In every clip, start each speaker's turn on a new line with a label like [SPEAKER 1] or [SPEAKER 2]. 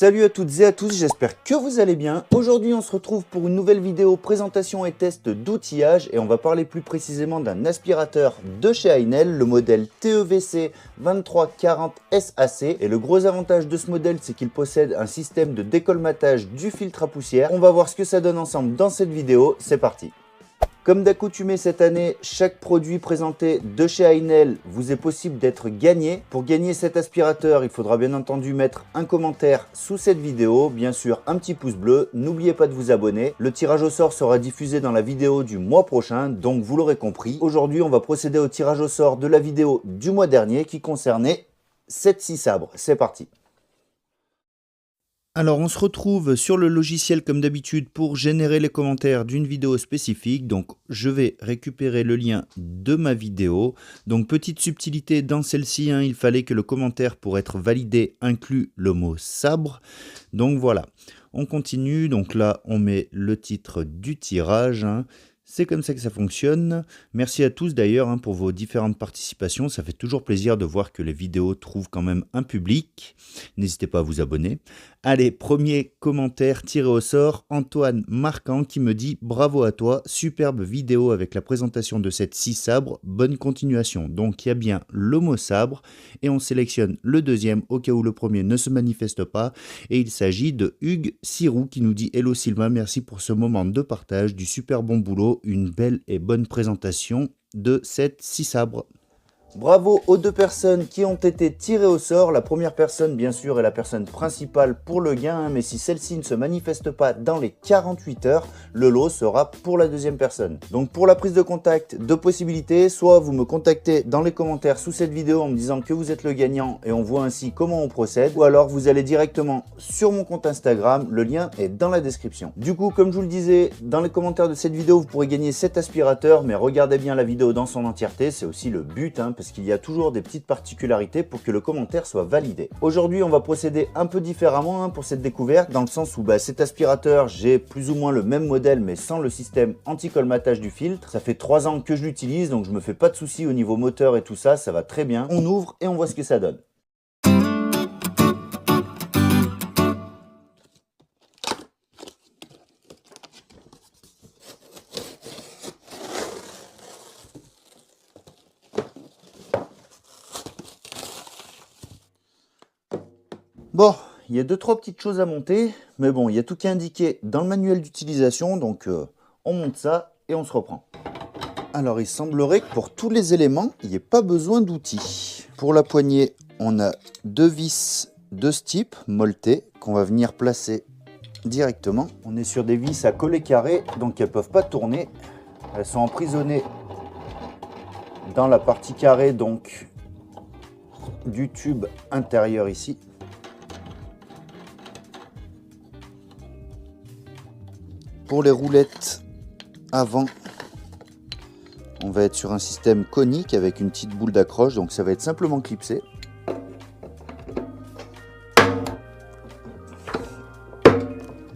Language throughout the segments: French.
[SPEAKER 1] Salut à toutes et à tous, j'espère que vous allez bien. Aujourd'hui on se retrouve pour une nouvelle vidéo présentation et test d'outillage et on va parler plus précisément d'un aspirateur de chez Hainel, le modèle TEVC 2340 SAC. Et le gros avantage de ce modèle, c'est qu'il possède un système de décolmatage du filtre à poussière. On va voir ce que ça donne ensemble dans cette vidéo, c'est parti. Comme d'accoutumé cette année, chaque produit présenté de chez Hainel vous est possible d'être gagné. Pour gagner cet aspirateur, il faudra bien entendu mettre un commentaire sous cette vidéo, bien sûr un petit pouce bleu, n'oubliez pas de vous abonner. Le tirage au sort sera diffusé dans la vidéo du mois prochain, donc vous l'aurez compris. Aujourd'hui, on va procéder au tirage au sort de la vidéo du mois dernier qui concernait cette scie sabre. C'est parti. Alors on se retrouve sur le logiciel comme d'habitude pour générer les commentaires d'une vidéo spécifique. Donc je vais récupérer le lien de ma vidéo. Donc petite subtilité dans celle-ci, il fallait que le commentaire pour être validé inclue le mot sabre. Donc voilà, on continue. Donc là on met le titre du tirage. C'est comme ça que ça fonctionne. Merci à tous d'ailleurs pour vos différentes participations. Ça fait toujours plaisir de voir que les vidéos trouvent quand même un public. N'hésitez pas à vous abonner. Allez, premier commentaire tiré au sort. Antoine Marquand qui me dit « Bravo à toi, superbe vidéo avec la présentation de cette scie sabre. Bonne continuation. » Donc il y a bien le mot sabre et on sélectionne le deuxième au cas où le premier ne se manifeste pas. Et il s'agit de Hugues Sirou qui nous dit « Hello Sylvain, merci pour ce moment de partage, du super bon boulot. Une belle et bonne présentation de cette scie sabre. » Bravo aux deux personnes qui ont été tirées au sort. La première personne, bien sûr, est la personne principale pour le gain, mais si celle-ci ne se manifeste pas dans les 48 heures, le lot sera pour la deuxième personne. Donc pour la prise de contact, deux possibilités. Soit vous me contactez dans les commentaires sous cette vidéo en me disant que vous êtes le gagnant et on voit ainsi comment on procède. Ou alors vous allez directement sur mon compte Instagram. Le lien est dans la description. Du coup, comme je vous le disais, dans les commentaires de cette vidéo, vous pourrez gagner cet aspirateur, mais regardez bien la vidéo dans son entièreté. C'est aussi le but, parce qu'il y a toujours des petites particularités pour que le commentaire soit validé. Aujourd'hui, on va procéder un peu différemment pour cette découverte, dans le sens où cet aspirateur, j'ai plus ou moins le même modèle, mais sans le système anti-colmatage du filtre. Ça fait 3 ans que je l'utilise, donc je me fais pas de soucis au niveau moteur et tout ça, ça va très bien. On ouvre et on voit ce que ça donne. Bon, il y a 2-3 petites choses à monter, mais bon, il y a tout qui est indiqué dans le manuel d'utilisation, donc on monte ça et on se reprend. Alors, il semblerait que pour tous les éléments, il n'y ait pas besoin d'outils. Pour la poignée, on a 2 vis de ce type, molletées, qu'on va venir placer directement. On est sur des vis à collet carré, donc elles ne peuvent pas tourner. Elles sont emprisonnées dans la partie carrée, donc du tube intérieur ici. Pour les roulettes avant, on va être sur un système conique avec une petite boule d'accroche, donc ça va être simplement clipsé.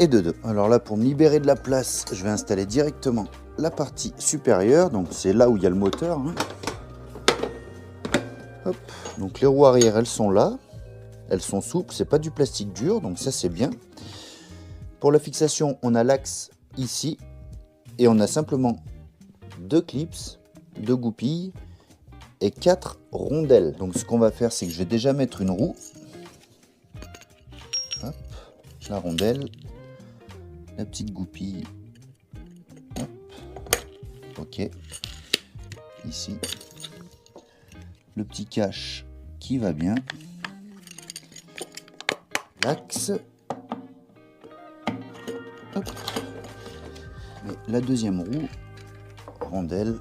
[SPEAKER 1] Et de deux. Alors là, pour me libérer de la place, je vais installer directement la partie supérieure, donc c'est là où il y a le moteur. Hop. Donc les roues arrière, elles sont là, elles sont souples, c'est pas du plastique dur, donc ça c'est bien. Pour la fixation, on a l'axe ici et on a simplement 2 clips, 2 goupilles et 4 rondelles. Donc ce qu'on va faire, c'est que je vais déjà mettre une roue. Hop, la rondelle, la petite goupille. Hop, ok. Ici, le petit cache qui va bien. L'axe. Hop. Et la deuxième roue, rondelle,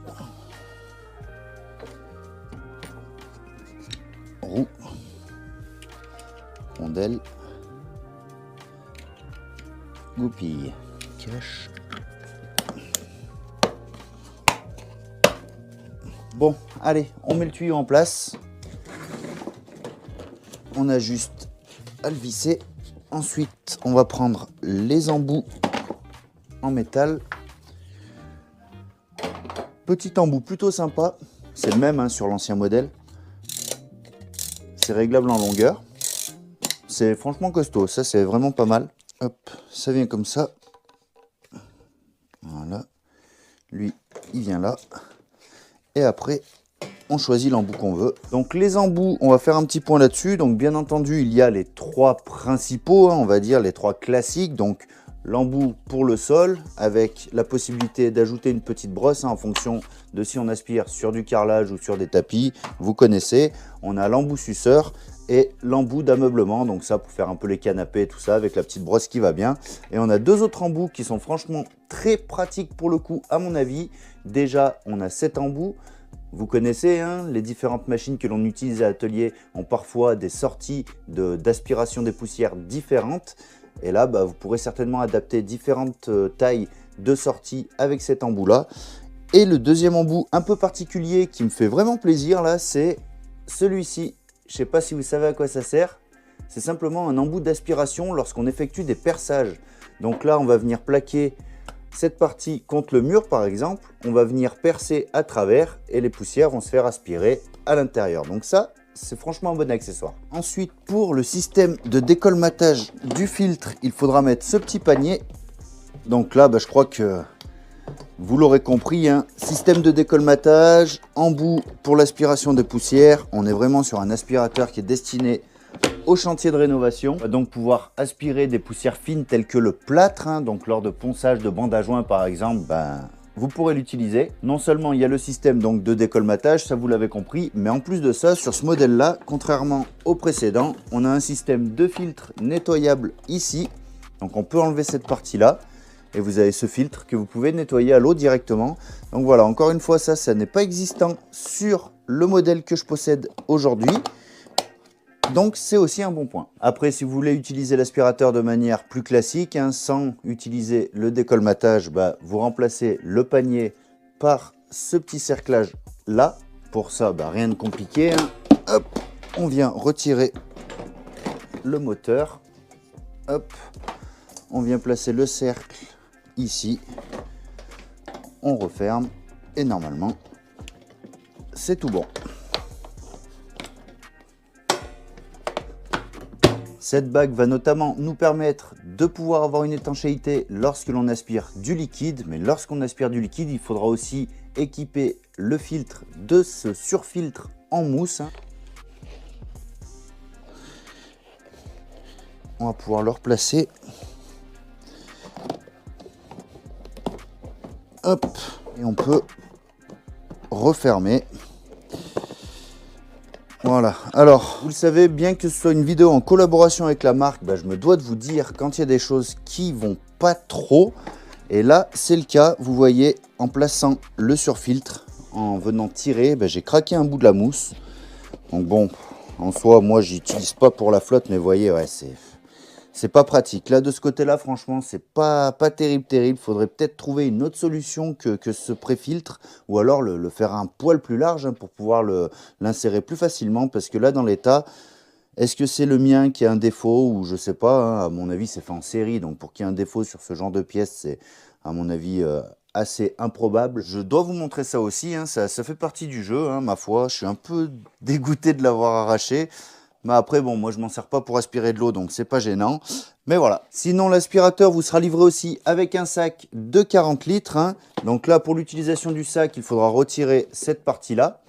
[SPEAKER 1] roue, rondelle, goupille, cache. Bon, allez, on met le tuyau en place. On a juste à le visser. Ensuite, on va prendre les embouts en métal. Petit embout plutôt sympa. C'est le même sur l'ancien modèle. C'est réglable en longueur. c'est franchement costaud. Ça, c'est vraiment pas mal. Hop, ça vient comme ça. Voilà. Lui, il vient là. Et après, on choisit l'embout qu'on veut. Donc les embouts, on va faire un petit point là-dessus. Donc bien entendu, il y a les 3 principaux, hein, on va dire les 3 classiques. Donc l'embout pour le sol, avec la possibilité d'ajouter une petite brosse, hein, en fonction de si on aspire sur du carrelage ou sur des tapis. Vous connaissez. On a l'embout suceur et l'embout d'ameublement, donc ça pour faire un peu les canapés, tout ça, avec la petite brosse qui va bien. Et on a 2 autres embouts qui sont franchement très pratiques pour le coup, à mon avis. Déjà, on a cet embout. Vous connaissez, hein, les différentes machines que l'on utilise à l'atelier ont parfois des sorties d'aspiration des poussières différentes. Et là, bah, vous pourrez certainement adapter différentes tailles de sortie avec cet embout-là. Et le deuxième embout un peu particulier qui me fait vraiment plaisir, là, c'est celui-ci. Je ne sais pas si vous savez à quoi ça sert. C'est simplement un embout d'aspiration lorsqu'on effectue des perçages. Donc là, on va venir plaquer cette partie contre le mur, par exemple. On va venir percer à travers et les poussières vont se faire aspirer à l'intérieur. Donc ça, c'est franchement un bon accessoire. Ensuite, pour le système de décolmatage du filtre, il faudra mettre ce petit panier. Donc là, bah, je crois que vous l'aurez compris, hein, système de décolmatage, embout pour l'aspiration des poussières. On est vraiment sur un aspirateur qui est destiné au chantier de rénovation. On va donc pouvoir aspirer des poussières fines telles que le plâtre, hein, donc lors de ponçage de bandes à joint par exemple, ben, vous pourrez l'utiliser. Non seulement il y a le système donc de décolmatage, ça vous l'avez compris, mais en plus de ça, sur ce modèle-là, contrairement au précédent, on a un système de filtre nettoyable ici. Donc on peut enlever cette partie-là. Et vous avez ce filtre que vous pouvez nettoyer à l'eau directement. Donc voilà, encore une fois, ça n'est pas existant sur le modèle que je possède aujourd'hui. Donc c'est aussi un bon point. Après, si vous voulez utiliser l'aspirateur de manière plus classique, hein, sans utiliser le décolmatage, bah, vous remplacez le panier par ce petit cerclage là. Pour ça, bah, rien de compliqué, hein. Hop, on vient retirer le moteur. Hop, on vient placer le cercle ici, on referme et normalement c'est tout bon. Cette bague va notamment nous permettre de pouvoir avoir une étanchéité lorsque l'on aspire du liquide, mais lorsqu'on aspire du liquide, il faudra aussi équiper le filtre de ce surfiltre en mousse. On va pouvoir le replacer. Hop, et on peut refermer. Voilà, alors vous le savez, bien que ce soit une vidéo en collaboration avec la marque, bah, je me dois de vous dire quand il y a des choses qui vont pas trop. Et là c'est le cas, vous voyez, en plaçant le surfiltre, en venant tirer, bah, j'ai craqué un bout de la mousse. Donc bon, en soi moi j'utilise pas pour la flotte, mais vous voyez, ouais, c'est pas pratique. Là, de ce côté-là, franchement, c'est pas terrible. Faudrait peut-être trouver une autre solution que ce pré-filtre, ou alors le faire un poil plus large, hein, pour pouvoir l'insérer plus facilement. Parce que là, dans l'état, est-ce que c'est le mien qui a un défaut, ou je sais pas, hein, à mon avis, c'est fait en série. Donc, pour qu'il y ait un défaut sur ce genre de pièce, c'est, à mon avis, assez improbable. Je dois vous montrer ça aussi, hein, ça fait partie du jeu, hein, ma foi. Je suis un peu dégoûté de l'avoir arraché. Mais après, bon, moi je m'en sers pas pour aspirer de l'eau, donc c'est pas gênant. Mais voilà. Sinon, l'aspirateur vous sera livré aussi avec un sac de 40 litres. Hein. Donc là, pour l'utilisation du sac, il faudra retirer cette partie-là.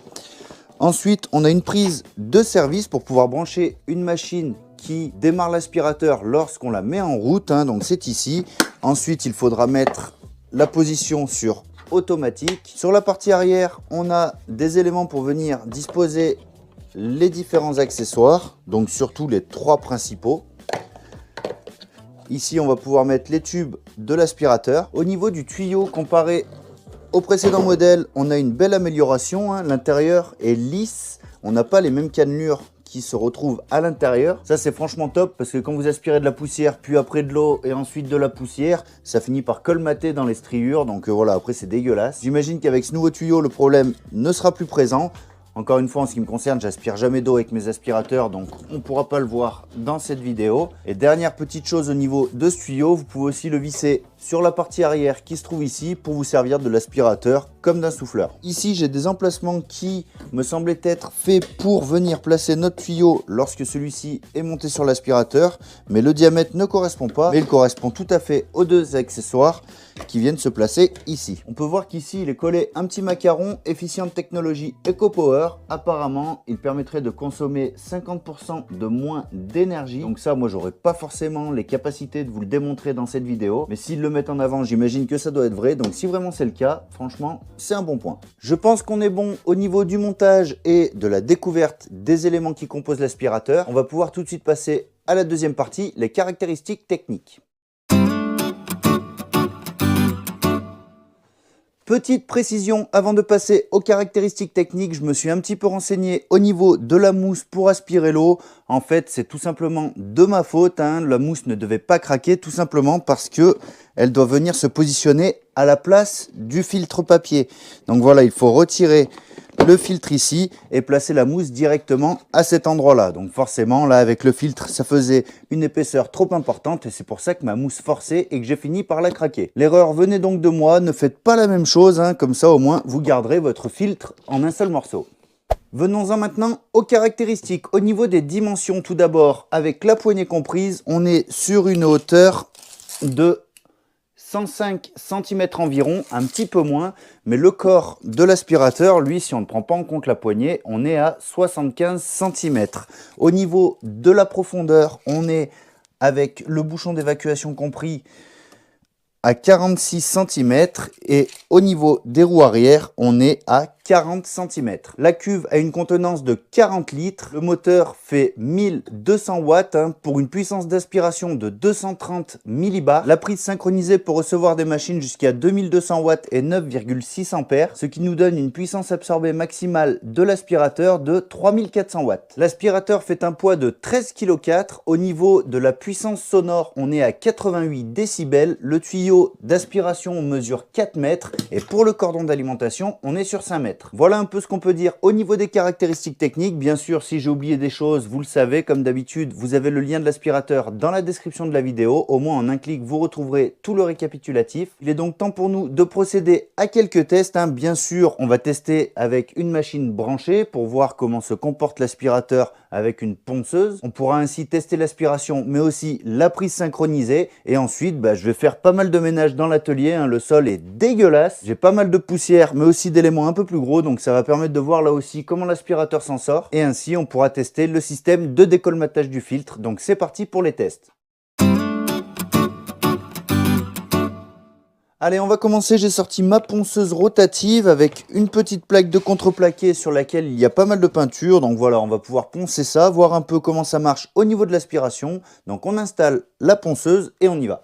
[SPEAKER 1] Ensuite, on a une prise de service pour pouvoir brancher une machine qui démarre l'aspirateur lorsqu'on la met en route. Hein. Donc c'est ici. Ensuite, il faudra mettre la position sur automatique. Sur la partie arrière, on a des éléments pour venir disposer les différents accessoires, donc surtout les 3 principaux. Ici, on va pouvoir mettre les tubes de l'aspirateur. Au niveau du tuyau, comparé au précédent modèle, on a une belle amélioration, hein. L'intérieur est lisse, on n'a pas les mêmes cannelures qui se retrouvent à l'intérieur. Ça, c'est franchement top, parce que quand vous aspirez de la poussière, puis après de l'eau et ensuite de la poussière, ça finit par colmater dans les striures. Donc voilà, après c'est dégueulasse. J'imagine qu'avec ce nouveau tuyau, le problème ne sera plus présent. Encore une fois, en ce qui me concerne, j'aspire jamais d'eau avec mes aspirateurs, donc on ne pourra pas le voir dans cette vidéo. Et dernière petite chose au niveau de ce tuyau, vous pouvez aussi le visser sur la partie arrière qui se trouve ici pour vous servir de l'aspirateur comme d'un souffleur. Ici, j'ai des emplacements qui me semblaient être faits pour venir placer notre tuyau lorsque celui-ci est monté sur l'aspirateur, mais le diamètre ne correspond pas, mais il correspond tout à fait aux deux accessoires qui viennent se placer ici. On peut voir qu'ici, il est collé un petit macaron efficient de technologie EcoPower. Apparemment, il permettrait de consommer 50% de moins d'énergie. Donc ça, moi, j'aurais pas forcément les capacités de vous le démontrer dans cette vidéo, mais s'ils le mettent en avant, j'imagine que ça doit être vrai. Donc si vraiment c'est le cas, franchement, c'est un bon point. Je pense qu'on est bon au niveau du montage et de la découverte des éléments qui composent l'aspirateur. On va pouvoir tout de suite passer à la deuxième partie, les caractéristiques techniques. Petite précision avant de passer aux caractéristiques techniques, je me suis un petit peu renseigné au niveau de la mousse pour aspirer l'eau. En fait, c'est tout simplement de ma faute, hein. La mousse ne devait pas craquer tout simplement parce que elle doit venir se positionner à la place du filtre papier. Donc voilà, il faut retirer le filtre ici et placer la mousse directement à cet endroit-là. Donc forcément, là, avec le filtre, ça faisait une épaisseur trop importante et c'est pour ça que ma mousse forçait et que j'ai fini par la craquer. L'erreur venait donc de moi. Ne faites pas la même chose, hein, comme ça au moins vous garderez votre filtre en un seul morceau. Venons-en maintenant aux caractéristiques. Au niveau des dimensions, tout d'abord, avec la poignée comprise, on est sur une hauteur de 105 cm environ, un petit peu moins, mais le corps de l'aspirateur, lui, si on ne prend pas en compte la poignée, on est à 75 cm. Au niveau de la profondeur, on est, avec le bouchon d'évacuation compris, à 46 cm et au niveau des roues arrière, on est à 40 cm. La cuve a une contenance de 40 litres. Le moteur fait 1200 watts pour une puissance d'aspiration de 230 millibars. La prise synchronisée peut recevoir des machines jusqu'à 2200 watts et 9,6 ampères, ce qui nous donne une puissance absorbée maximale de l'aspirateur de 3400 watts. L'aspirateur fait un poids de 13,4 kg. Au niveau de la puissance sonore, on est à 88 décibels. Le tuyau d'aspiration mesure 4 mètres et pour le cordon d'alimentation, on est sur 5 mètres. Voilà un peu ce qu'on peut dire au niveau des caractéristiques techniques. Bien sûr, si j'ai oublié des choses, vous le savez, comme d'habitude, vous avez le lien de l'aspirateur dans la description de la vidéo. Au moins, en un clic, vous retrouverez tout le récapitulatif. Il est donc temps pour nous de procéder à quelques tests. Bien sûr, on va tester avec une machine branchée pour voir comment se comporte l'aspirateur avec une ponceuse. On pourra ainsi tester l'aspiration, mais aussi la prise synchronisée. Et ensuite, je vais faire pas mal de ménage dans l'atelier. Le sol est dégueulasse. J'ai pas mal de poussière, mais aussi d'éléments un peu plus gros, donc ça va permettre de voir là aussi comment l'aspirateur s'en sort et ainsi on pourra tester le système de décolmatage du filtre. Donc c'est parti pour les tests. Allez, on va commencer. J'ai sorti ma ponceuse rotative avec une petite plaque de contreplaqué sur laquelle il y a pas mal de peinture. Donc voilà, on va pouvoir poncer ça, voir un peu comment ça marche au niveau de l'aspiration. Donc on installe la ponceuse et on y va.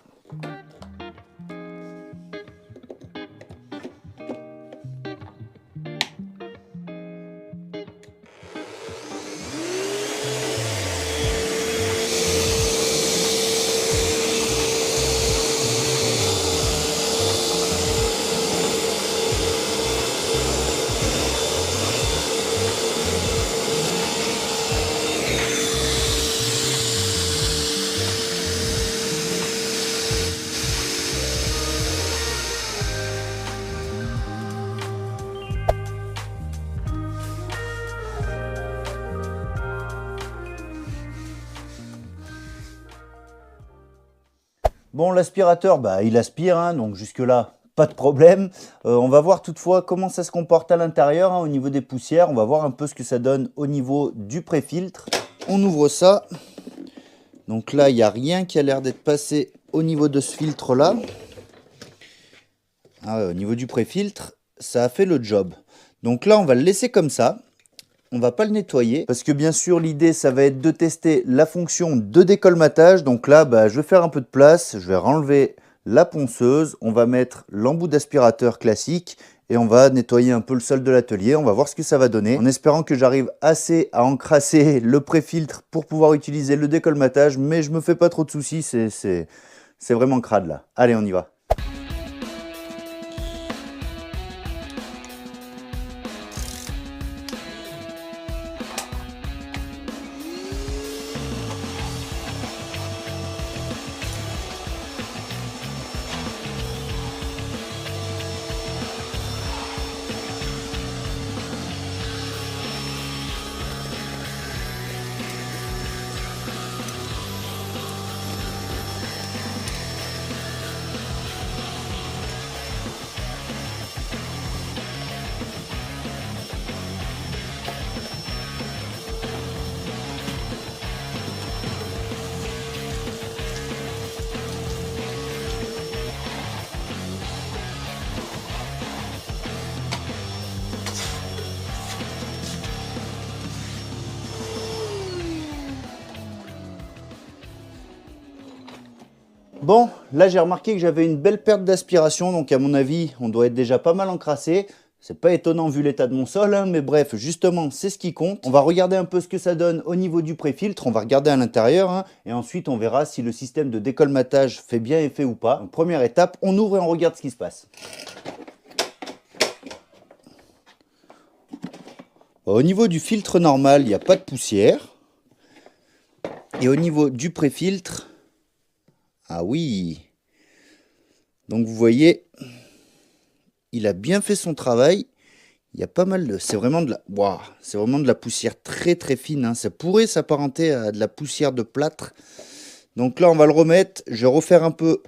[SPEAKER 1] Bon, l'aspirateur, il aspire, donc jusque-là, pas de problème. On va voir toutefois comment ça se comporte à l'intérieur, au niveau des poussières. On va voir un peu ce que ça donne au niveau du pré-filtre. On ouvre ça. Donc là, il n'y a rien qui a l'air d'être passé au niveau de ce filtre-là. Au niveau du pré-filtre, ça a fait le job. Donc là, on va le laisser comme ça. On ne va pas le nettoyer parce que bien sûr l'idée ça va être de tester la fonction de décolmatage. Donc là je vais faire un peu de place, je vais renlever la ponceuse, on va mettre l'embout d'aspirateur classique et on va nettoyer un peu le sol de l'atelier. On va voir ce que ça va donner en espérant que j'arrive assez à encrasser le pré-filtre pour pouvoir utiliser le décolmatage, mais je me fais pas trop de soucis, c'est vraiment crade là. Allez, on y va. Bon, là j'ai remarqué que j'avais une belle perte d'aspiration, donc à mon avis, on doit être déjà pas mal encrassé. C'est pas étonnant vu l'état de mon sol, hein, mais bref, justement, c'est ce qui compte. On va regarder un peu ce que ça donne au niveau du préfiltre, on va regarder à l'intérieur, hein, et ensuite on verra si le système de décolmatage fait bien effet ou pas. Donc, première étape, on ouvre et on regarde ce qui se passe. Au niveau du filtre normal, il n'y a pas de poussière. Et au niveau du préfiltre, ah oui, donc vous voyez, il a bien fait son travail. Il y a pas mal de... C'est vraiment de la... Waouh, c'est vraiment de la poussière très très fine, hein. Ça pourrait s'apparenter à de la poussière de plâtre. Donc là, on va le remettre. Je vais refaire un peu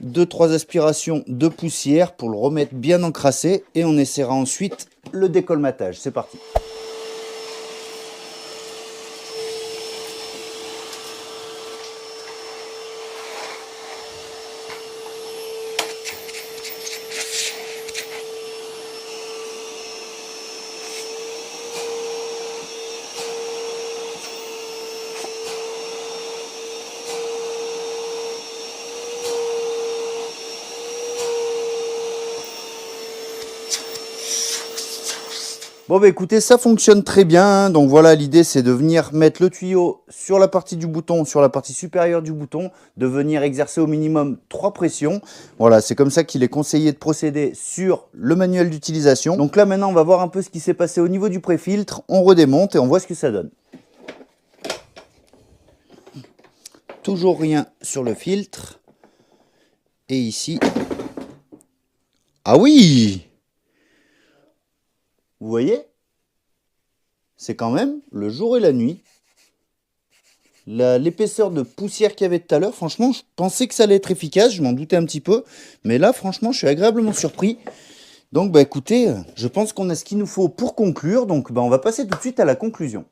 [SPEAKER 1] 2-3 aspirations de poussière pour le remettre bien encrassé. Et on essaiera ensuite le décolmatage. C'est parti. Bon bah écoutez, ça fonctionne très bien, hein. Donc voilà, l'idée c'est de venir mettre le tuyau sur la partie du bouton, sur la partie supérieure du bouton, de venir exercer au minimum 3 pressions. Voilà, c'est comme ça qu'il est conseillé de procéder sur le manuel d'utilisation. Donc là maintenant on va voir un peu ce qui s'est passé au niveau du préfiltre, on redémonte et on voit ce que ça donne. Toujours rien sur le filtre. Et ici... Ah oui! Vous voyez? C'est quand même le jour et la nuit. L'épaisseur de poussière qu'il y avait tout à l'heure, franchement, je pensais que ça allait être efficace, je m'en doutais un petit peu. Mais là, franchement, je suis agréablement surpris. Donc, bah écoutez, je pense qu'on a ce qu'il nous faut pour conclure. Donc, bah, on va passer tout de suite à la conclusion.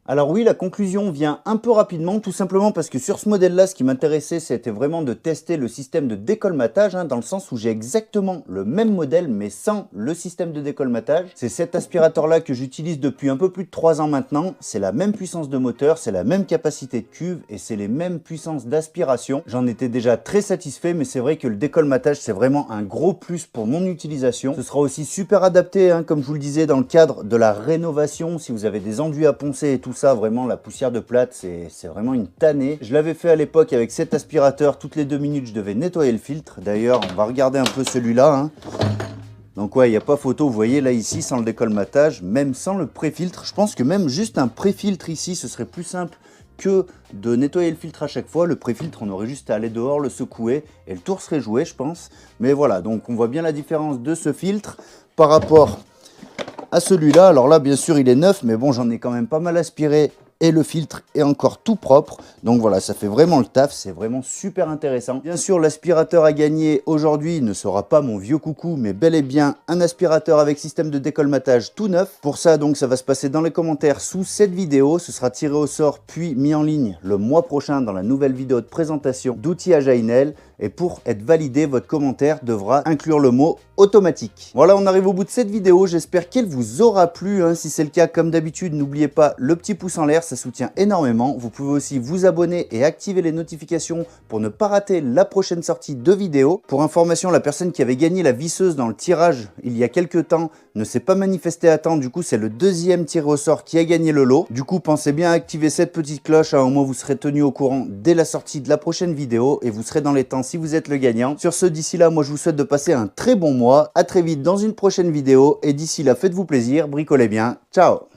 [SPEAKER 1] Alors oui, la conclusion vient un peu rapidement, tout simplement parce que sur ce modèle-là, ce qui m'intéressait, c'était vraiment de tester le système de décolmatage, hein, dans le sens où j'ai exactement le même modèle, mais sans le système de décolmatage. C'est cet aspirateur-là que j'utilise depuis un peu plus de 3 ans maintenant. C'est la même puissance de moteur, c'est la même capacité de cuve, et c'est les mêmes puissances d'aspiration. J'en étais déjà très satisfait, mais c'est vrai que le décolmatage, c'est vraiment un gros plus pour mon utilisation. Ce sera aussi super adapté, hein, comme je vous le disais, dans le cadre de la rénovation, si vous avez des enduits à poncer et tout ça, vraiment la poussière de plâtre, c'est vraiment une tannée. Je l'avais fait à l'époque avec cet aspirateur, toutes les 2 minutes je devais nettoyer le filtre. D'ailleurs, on va regarder un peu celui-là, hein. Donc ouais, il n'y a pas photo, vous voyez là ici, sans le décolmatage, même sans le pré-filtre. Je pense que même juste un pré-filtre ici, ce serait plus simple que de nettoyer le filtre à chaque fois. Le pré-filtre, on aurait juste à aller dehors, le secouer et le tour serait joué, je pense. Mais voilà, donc on voit bien la différence de ce filtre par rapport à celui-là. Alors là, bien sûr, il est neuf, mais bon, j'en ai quand même pas mal aspiré et le filtre est encore tout propre. Donc voilà, ça fait vraiment le taf, c'est vraiment super intéressant. Bien sûr, l'aspirateur à gagner aujourd'hui ne sera pas mon vieux coucou, mais bel et bien un aspirateur avec système de décolmatage tout neuf. Pour ça, donc, ça va se passer dans les commentaires sous cette vidéo. Ce sera tiré au sort puis mis en ligne le mois prochain dans la nouvelle vidéo de présentation d'outillage à Inel. Et pour être validé, votre commentaire devra inclure le mot automatique. Voilà, on arrive au bout de cette vidéo. J'espère qu'elle vous aura plu, hein. Si c'est le cas, comme d'habitude, n'oubliez pas le petit pouce en l'air, ça soutient énormément. Vous pouvez aussi vous abonner et activer les notifications pour ne pas rater la prochaine sortie de vidéo. Pour information, la personne qui avait gagné la visseuse dans le tirage il y a quelques temps ne s'est pas manifestée à temps. Du coup, c'est le deuxième tiré au sort qui a gagné le lot. Du coup, pensez bien à activer cette petite cloche, hein. Au moins vous serez tenu au courant dès la sortie de la prochaine vidéo et vous serez dans les temps si vous êtes le gagnant. Sur ce, d'ici là, moi je vous souhaite de passer un très bon mois. À très vite dans une prochaine vidéo et d'ici là, faites-vous plaisir, bricolez bien. Ciao!